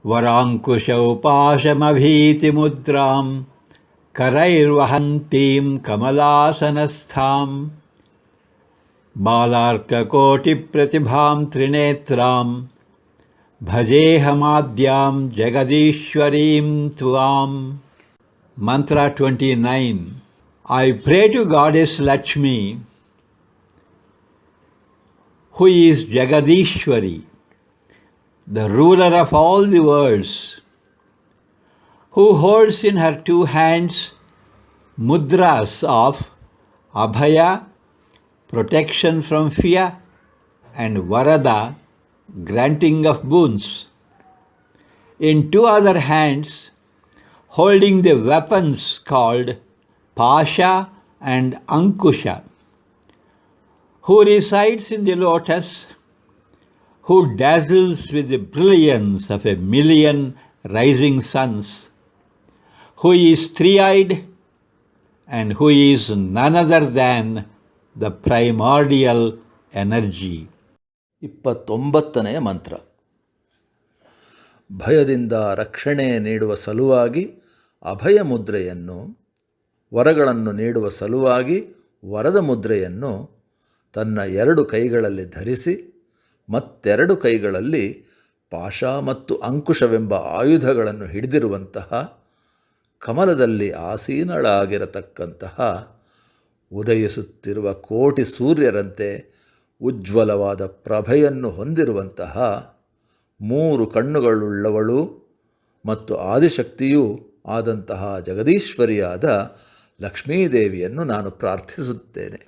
वराङ्कुशौपाशमभीतिमुद्रां करैर्वहन्तीं कमलासनस्थां बालार्ककोटिप्रतिभां त्रिनेत्रां भजेऽहमाद्यां जगदीश्वरीं त्वां. Mantra 29. I pray to Goddess Lakshmi, who is Jagadishwari, the ruler of all the worlds, who holds in her two hands mudras of Abhaya, protection from fear, and Varada, granting of boons. In two other hands, holding the weapons called Pasha and Ankusha, who resides in the lotus, who dazzles with the brilliance of 1,000,000 rising suns, who is three-eyed and who is none other than the primordial energy. 29ನೇ ಮಂತ್ರ. ಭಯದಿಂದ ರಕ್ಷಣೆ ನೀಡುವ ಸಲುವಾಗಿ ಅಭಯ ಮುದ್ರೆಯನ್ನು, ವರಗಳನ್ನು ನೀಡುವ ಸಲುವಾಗಿ ವರದ ಮುದ್ರೆಯನ್ನು ತನ್ನ 2 ಕೈಗಳಲ್ಲಿ ಧರಿಸಿ ಮತ್ತೆರಡು ಕೈಗಳಲ್ಲಿ ಪಾಶ ಮತ್ತು ಅಂಕುಶವೆಂಬ ಆಯುಧಗಳನ್ನು ಹಿಡಿದಿರುವಂತಹ, ಕಮಲದಲ್ಲಿ ಆಸೀನಳಾಗಿರತಕ್ಕಂತಹ, ಉದಯಿಸುತ್ತಿರುವ ಕೋಟಿ ಸೂರ್ಯರಂತೆ ಉಜ್ವಲವಾದ ಪ್ರಭೆಯನ್ನು ಹೊಂದಿರುವಂತಹ, 3 ಕಣ್ಣುಗಳುಳ್ಳವಳು ಮತ್ತು ಆದಿಶಕ್ತಿಯೂ ಆದಂತಹ ಜಗದೀಶ್ವರಿಯಾದ ಲಕ್ಷ್ಮೀದೇವಿಯನ್ನು ನಾನು ಪ್ರಾರ್ಥಿಸುತ್ತೇನೆ.